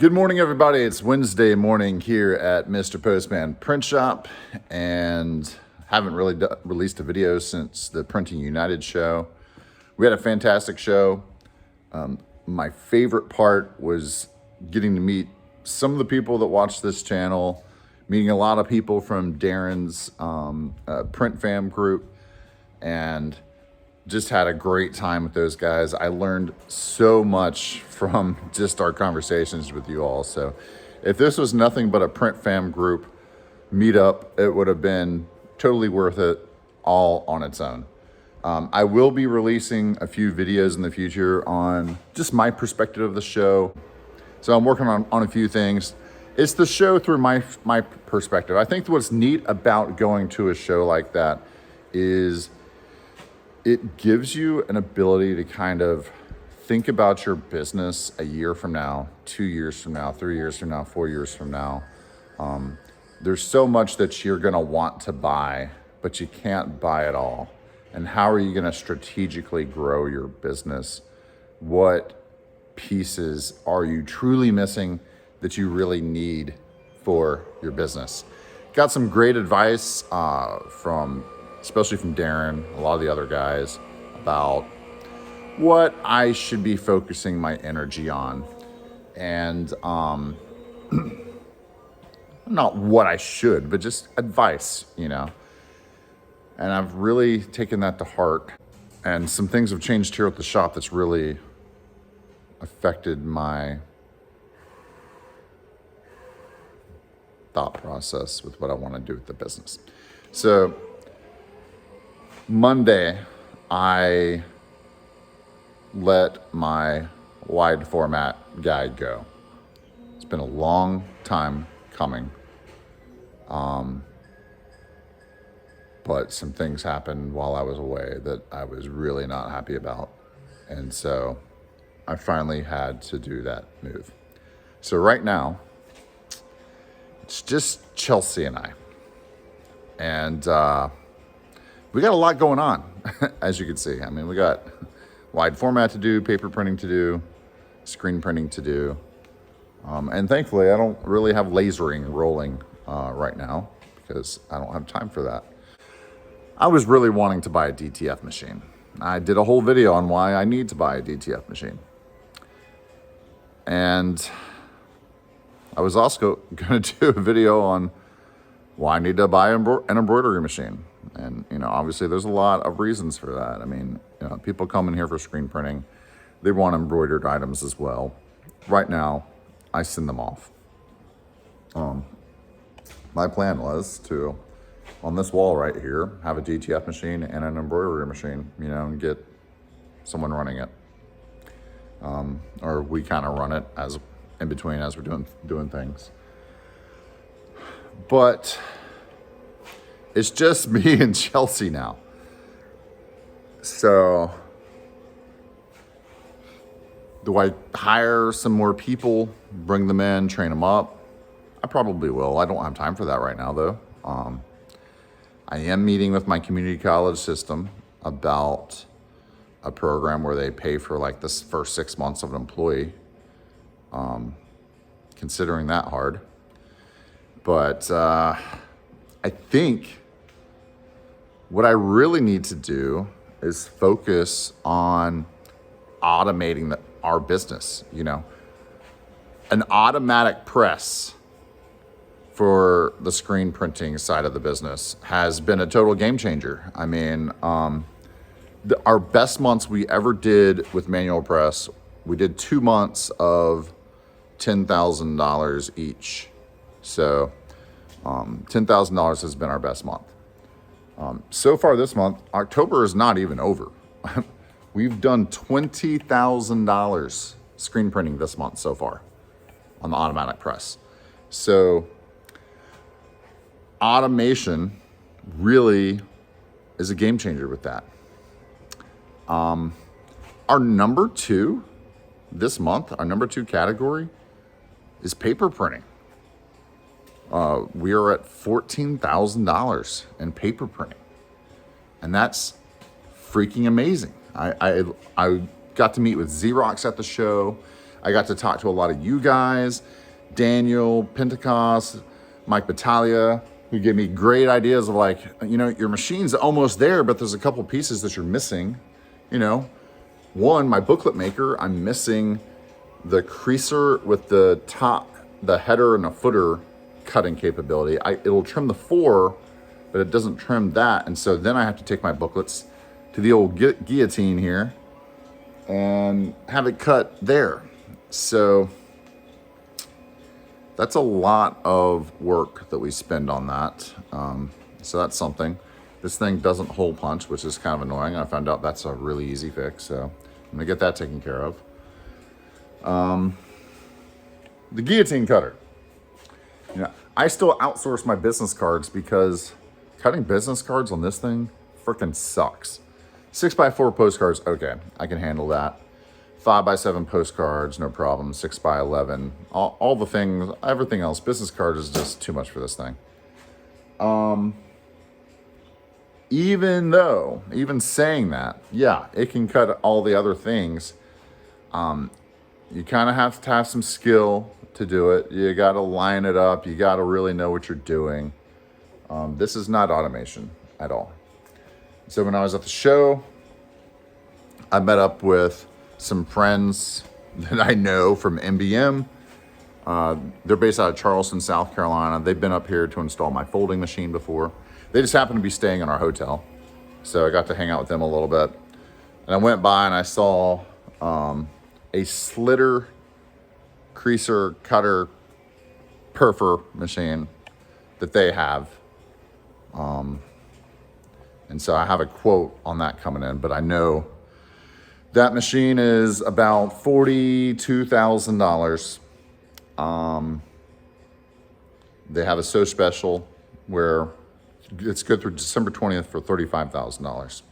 Good morning, everybody. It's Wednesday morning here at Mr. Postman Print Shop, and haven't really released a video since the Printing United show. We had a fantastic show. My favorite part was getting to meet some of the people that watch this channel, meeting a lot of people from Darren's Print Fam group, and just had a great time with those guys. I learned so much from just our conversations with you all. So if this was nothing but a Print Fam group meetup, it would have been totally worth it all on its own. I will be releasing a few videos in the future on just my perspective of the show. So I'm working on a few things. It's the show through my perspective. I think what's neat about going to a show like that is it gives you an ability to kind of think about your business a year from now, 2 years from now, 3 years from now, 4 years from now. There's so much that you're gonna want to buy, but you can't buy it all. And how are you gonna strategically grow your business? What pieces are you truly missing that you really need for your business? Got some great advice especially from Darren, a lot of the other guys, about what I should be focusing my energy on. And not what I should, but just advice, you know. And I've really taken that to heart. And some things have changed here at the shop that's really affected my thought process with what I want to do with the business. So Monday, I let my wide format guide go. It's been a long time coming. But some things happened while I was away that I was really not happy about. And so I finally had to do that move. So right now, it's just Chelsea and I. And we got a lot going on, as you can see. I mean, we got wide format to do, paper printing to do, screen printing to do. And thankfully, I don't really have lasering rolling right now because I don't have time for that. I was really wanting to buy a DTF machine. I did a whole video on why I need to buy a DTF machine. And I was also going to do a video on why I need to buy an embroidery machine. And, you know, obviously there's a lot of reasons for that. I mean, you know, people come in here for screen printing. They want embroidered items as well. Right now, I send them off. My plan was to, on this wall right here, have a DTF machine and an embroidery machine, you know, and get someone running it. Or we kind of run it as in between as we're doing things. But it's just me and Chelsea now. So do I hire some more people, bring them in, train them up? I probably will. I don't have time for that right now, though. I am meeting with my community college system about a program where they pay for like the first 6 months of an employee. Considering that hard. But I think what I really need to do is focus on automating our business, you know. An automatic press for the screen printing side of the business has been a total game changer. I mean, our best months we ever did with manual press, we did 2 months of $10,000 each. So $10,000 has been our best month. So far this month, October is not even over. We've done $20,000 screen printing this month so far on the automatic press. So automation really is a game changer with that. Our number 2 this month, our number 2 category is paper printing. We are at $14,000 in paper printing, and that's freaking amazing. I got to meet with Xerox at the show. I got to talk to a lot of you guys, Daniel, Pentecost, Mike Battaglia, who gave me great ideas of like, you know, your machine's almost there, but there's a couple pieces that you're missing. You know, one, my booklet maker, I'm missing the creaser with the top, the header and the footer cutting capability. It'll trim the 4, but it doesn't trim that. And so then I have to take my booklets to the old guillotine here and have it cut there. So that's a lot of work that we spend on that. So that's something. This thing doesn't hole punch, which is kind of annoying. I found out that's a really easy fix. So I'm gonna get that taken care of. The guillotine cutter. You know, I still outsource my business cards because cutting business cards on this thing freaking sucks. 6x4 postcards, okay, I can handle that. 5x7 postcards, no problem. 6x11, all the things, everything else. Business cards is just too much for this thing. Even saying that, yeah, it can cut all the other things. You kind of have to have some skill to do it. You got to line it up. You got to really know what you're doing. This is not automation at all. So when I was at the show, I met up with some friends that I know from MBM. They're based out of Charleston, South Carolina. They've been up here to install my folding machine before. They just happened to be staying in our hotel. So I got to hang out with them a little bit. And I went by and I saw a slitter, creaser, cutter, perfor machine that they have. And so I have a quote on that coming in, but I know that machine is about $42,000. They have a so special where it's good through December 20th for $35,000.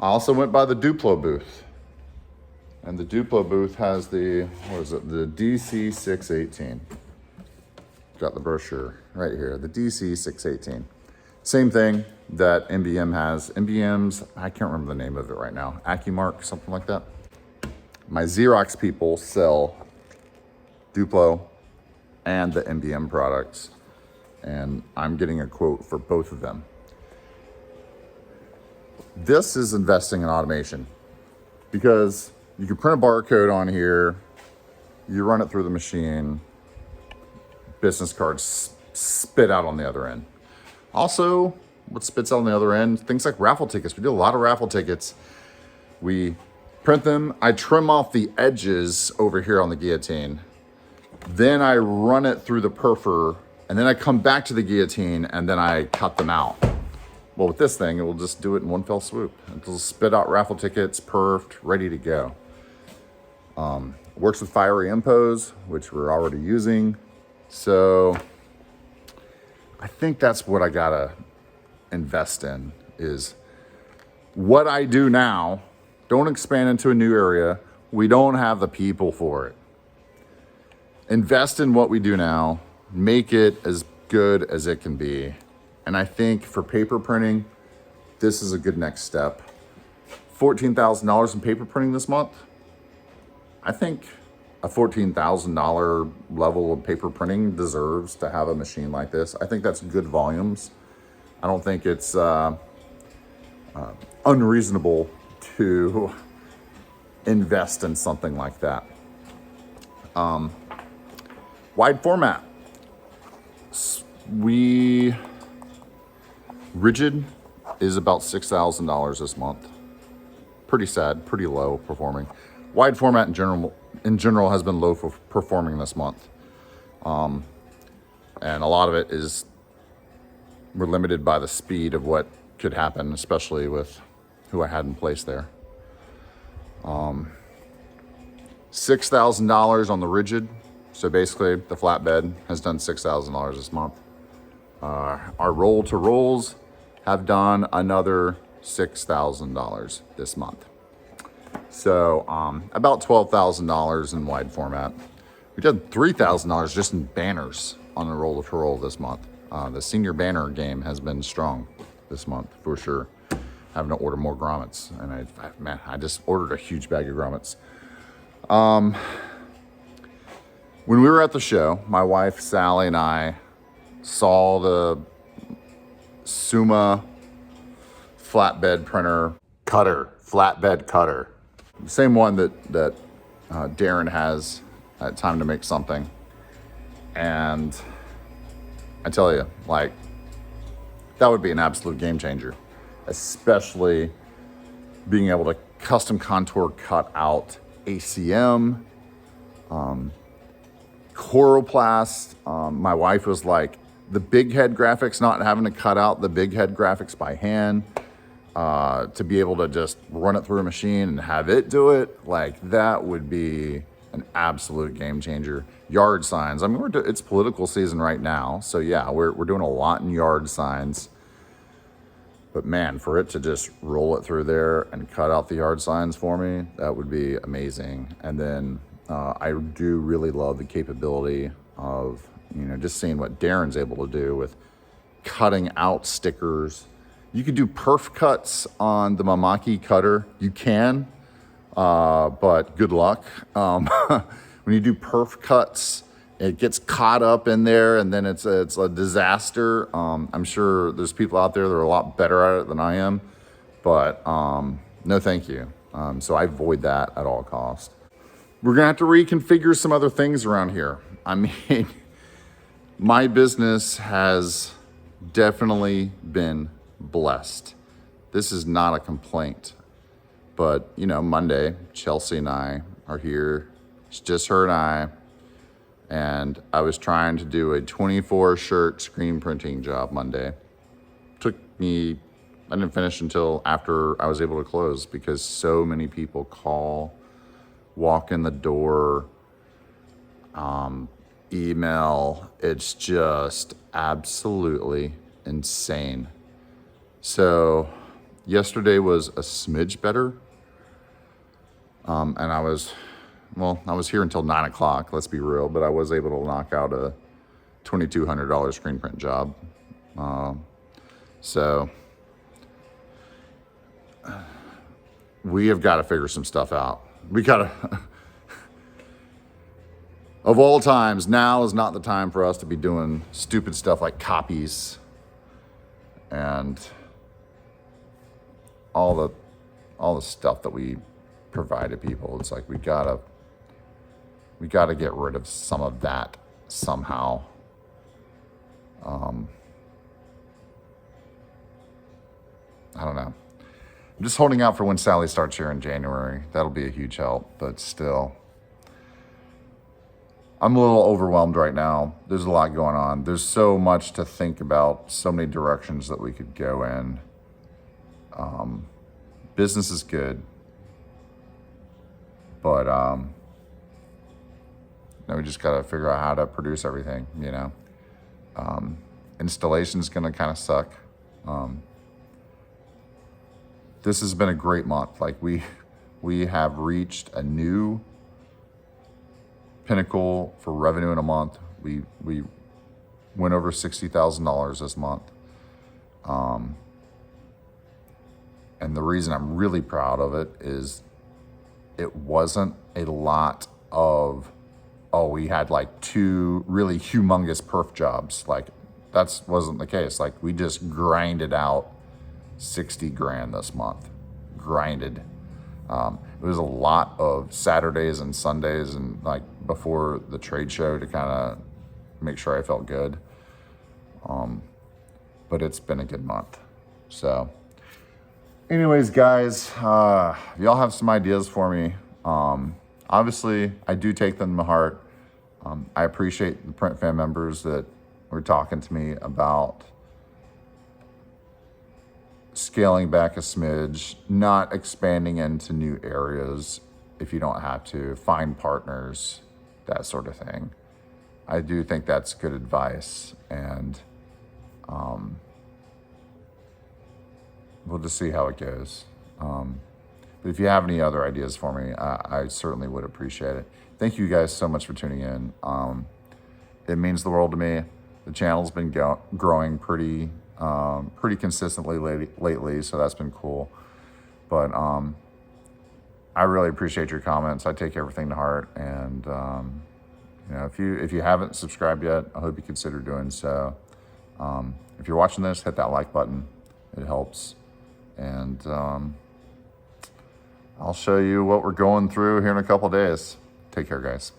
I also went by the Duplo booth. And the Duplo booth has the, what is it? The DC618. Got the brochure right here, the DC618. Same thing that MBM has. MBM's, I can't remember the name of it right now. AccuMark, something like that. My Xerox people sell Duplo and the MBM products. And I'm getting a quote for both of them. This is investing in automation because you can print a barcode on here, you run it through the machine, business cards spit out on the other end. Also, what spits out on the other end, things like raffle tickets. We do a lot of raffle tickets. We print them, I trim off the edges over here on the guillotine, then I run it through the perfor, and then I come back to the guillotine and then I cut them out. Well, with this thing, it will just do it in one fell swoop. It'll spit out raffle tickets, perfed, ready to go. Works with Fiery Impos, which we're already using. So I think that's what I gotta invest in is what I do now. Don't expand into a new area. We don't have the people for it. Invest in what we do now, make it as good as it can be. And I think for paper printing, this is a good next step. $14,000 in paper printing this month. I think a $14,000 level of paper printing deserves to have a machine like this. I think that's good volumes. I don't think it's unreasonable to invest in something like that. Wide format. Rigid is about $6,000 this month. Pretty sad, pretty low performing. Wide format in general has been low for performing this month. And a lot of it is, we're limited by the speed of what could happen, especially with who I had in place there. $6,000 on the rigid. So basically the flatbed has done $6,000 this month. Our roll to rolls have done another $6,000 this month. So about $12,000 in wide format. We did $3,000 just in banners on the roll to roll this month. The senior banner game has been strong this month for sure. Having to order more grommets, and I just ordered a huge bag of grommets. When we were at the show, my wife, Sally, and I saw the Suma flatbed cutter. The same one that Darren has at Time to Make Something. And I tell you, like, that would be an absolute game changer, especially being able to custom contour cut out ACM, Coroplast. My wife was like, the big head graphics, not having to cut out the big head graphics by hand, to be able to just run it through a machine and have it do it, like that would be an absolute game changer. Yard signs. I mean, it's political season right now, so yeah, we're doing a lot in yard signs. But man, for it to just roll it through there and cut out the yard signs for me, that would be amazing. And then I do really love the capability of, just seeing what Darren's able to do with cutting out stickers. You could do perf cuts on the Mimaki cutter. You can, but good luck. When you do perf cuts, it gets caught up in there, and then it's a disaster. I'm sure there's people out there that are a lot better at it than I am, but no thank you. So I avoid that at all costs. We're gonna have to reconfigure some other things around here. I mean, my business has definitely been blessed. This is not a complaint, but Monday, Chelsea and I are here. It's just her and I. And I was trying to do a 24 shirt screen printing job Monday. I didn't finish until after I was able to close because so many people call, walk in the door, email. It's just absolutely insane. So yesterday was a smidge better. And I was here until 9 o'clock, let's be real, but I was able to knock out a $2,200 screen print job. So we have got to figure some stuff out. We got to, of all times, now is not the time for us to be doing stupid stuff like copies and all the stuff that we provide to people. It's like we gotta get rid of some of that somehow. I don't know. I'm just holding out for when Sally starts here in January. That'll be a huge help, but still, I'm a little overwhelmed right now. There's a lot going on. There's so much to think about, so many directions that we could go in. Business is good, but now we just got to figure out how to produce everything, Installation's going to kind of suck. This has been a great month. Like we have reached a new pinnacle for revenue in a month. We went over $60,000 this month. And the reason I'm really proud of it is it wasn't a lot of, we had like 2 really humongous perf jobs. Like that wasn't the case. Like we just grinded out 60 grand this month. Grinded. It was a lot of Saturdays and Sundays and like before the trade show to kind of make sure I felt good. But it's been a good month. So anyways, guys, if y'all have some ideas for me, obviously I do take them to heart. I appreciate the print fan members that were talking to me about scaling back a smidge, not expanding into new areas if you don't have to, find partners, that sort of thing. I do think that's good advice, and we'll just see how it goes. But if you have any other ideas for me, I certainly would appreciate it. Thank you guys so much for tuning in. It means the world to me. The channel's been growing pretty consistently lately, so that's been cool. But I really appreciate your comments. I take everything to heart, and You know, if you haven't subscribed yet, I hope you consider doing so. If you're watching this, hit that like button. It helps. And I'll show you what we're going through here in a couple days. Take care, guys.